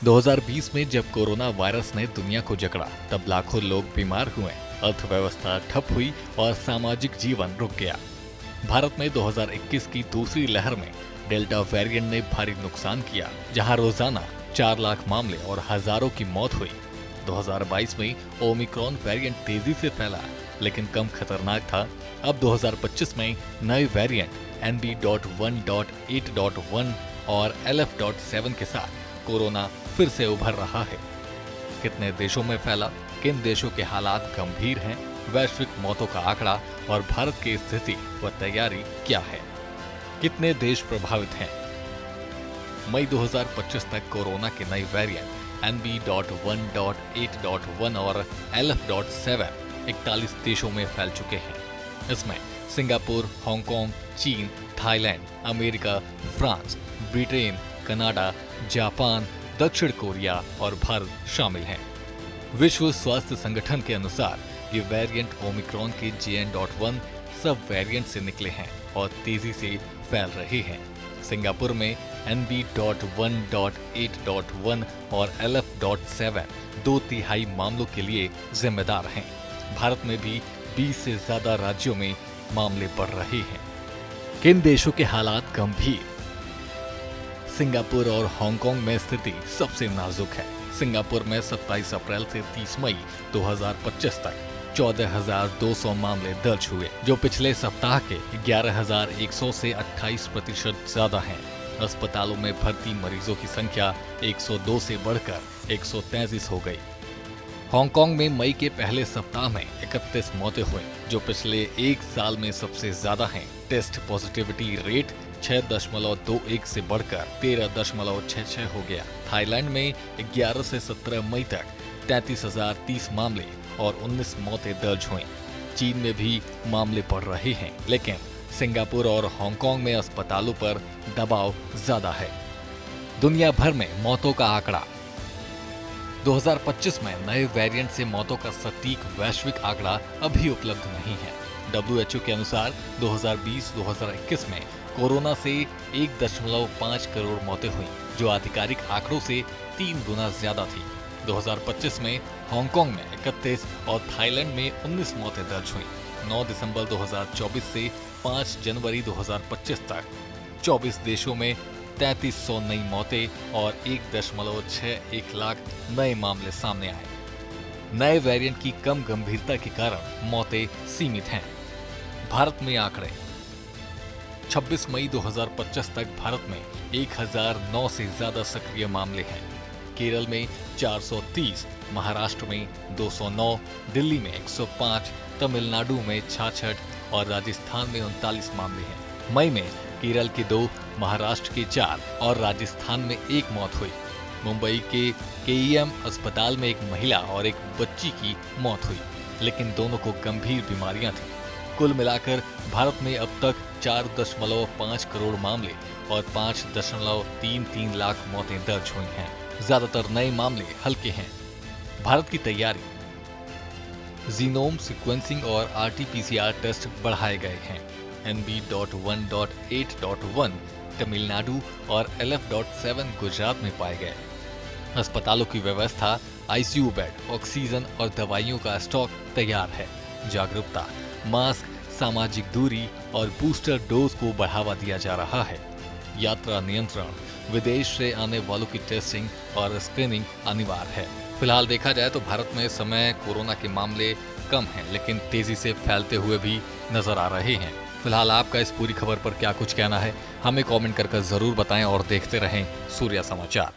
2020 में जब corona virus ने दुनिया को जकड़ा, तब लाखों लोग बीमार हुए, अर्थव्यवस्था ठप हुई और सामाजिक जीवन रुक गया। भारत में 2021 की दूसरी लहर में डेल्टा वेरिएंट ने भारी नुकसान किया, जहां रोजाना 4 लाख मामले और हजारों की मौत हुई। 2022 में ओमिक्रॉन वेरिएंट तेजी से फैला, लेकिन कम खतरनाक था। अब 2025 में नए वेरिएंट NB.1.8.1 और LF.7 के साथ कोरोना फिर से उभर रहा है। कितने देशों में फैला, किन देशों के हालात गंभीर हैं, वैश्विक मौतों का आंकड़ा और भारत की स्थिति व तैयारी क्या है, कितने देश प्रभावित हैं। मई 2025 तक कोरोना के नए वेरिएंट NB.1.8.1 और LF.7 41 देशों में फैल चुके हैं। इसमें सिंगापुर, हांगकांग, चीन, Thailand, America, France, Britain, Canada, Japan, दक्षिण कोरिया और भारत शामिल हैं। विश्व स्वास्थ्य संगठन के अनुसार ये वेरिएंट ओमिक्रॉन के JN.1 सब वेरिएंट से निकले हैं और तेजी से फैल रहे हैं। सिंगापुर में NB.1.8.1 और LF.7 2/3 मामलों के लिए जिम्मेदार हैं। भारत में भी 20 से ज्यादा राज्यों में मामले बढ़ रहे हैं। किन देशों के हालात गंभीर? सिंगापुर और हांगकांग में स्थिति सबसे नाजुक है। सिंगापुर में 27 अप्रैल से 30 मई 2025 तक 14,200 मामले दर्ज हुए, जो पिछले सप्ताह के 11,100 से 28% ज्यादा हैं। अस्पतालों में भर्ती मरीजों की संख्या 102 से बढ़कर 133 हो गई। हांगकांग में मई के पहले सप्ताह में 31 मौतें हुई, जो पिछले एक साल में सबसे ज्यादा हैं। टेस्ट पॉजिटिविटी रेट 6.21 से बढ़कर 13.66 हो गया। थाईलैंड में 11 से 17 मई तक 33,030 मामले और 19 मौतें दर्ज हुई। चीन में भी मामले बढ़ रहे हैं, लेकिन सिंगापुर और हांगकांग में अस्पतालों पर दबाव ज्यादा है। दुनिया भर में मौतों का आंकड़ा 2025 में नए वेरिएंट से मौतों का सटीक वैश्विक आंकड़ा अभी उपलब्ध नहीं है। WHO के अनुसार 2020-2021 में कोरोना से 1.5 करोड़ मौतें हुई, जो आधिकारिक आंकड़ों से 3 गुना ज्यादा थी। 2025 में हांगकांग में 31 और थाईलैंड में 19 मौतें दर्ज हुई। 9 दिसंबर 2024 से 5 जनवरी 2025 तक 24 देशों में 3300 नई मौतें और 1.61 लाख नए मामले सामने आए। नए वेरिएंट की कम गंभीरता के कारण मौतें सीमित हैं। भारत में आंकड़े 26 मई 2025 तक भारत में 1009 से ज्यादा सक्रिय मामले हैं। केरल में 430, महाराष्ट्र में 209, दिल्ली में 105, तमिलनाडु में 66 और राजस्थान में 39 मामले हैं। मई में केरल के 2, महाराष्ट्र के 4 और राजस्थान में 1 मौत हुई। मुंबई के KEM अस्पताल में एक महिला और एक बच्ची की मौत हुई, लेकिन दोनों को गंभीर बीमारियां थीं। कुल मिलाकर भारत में अब तक 4.5 करोड़ मामले और 5.33 लाख मौतें दर्ज हुई हैं। ज्यादातर नए मामले हल्के हैं। भारत की तैयारी, जीनोम सीक्वेंसिंग और RT-PCR टेस्ट बढ़ाए गए हैं। NB.1.8.1 तमिलनाडु और LF.7 गुजरात में पाए गए। अस्पतालों की व्यवस्था, ICU बेड, ऑक्सीजन और दवाइयों का स्टॉक तैयार है। जागरूकता, मास्क, सामाजिक दूरी और बूस्टर डोज को बढ़ावा दिया जा रहा है। यात्रा नियंत्रण, विदेश से आने वालों की टेस्टिंग और स्क्रीनिंग अनिवार्य है। फिलहाल देखा जाए तो भारत में इस समय कोरोना के मामले कम हैं, लेकिन तेजी से फैलते हुए भी नजर आ रहे हैं। फिलहाल आपका इस पूरी खबर पर क्या कुछ कहना है, हमें कमेंट कर जरूर बताएं और देखते रहें सूर्या समाचार।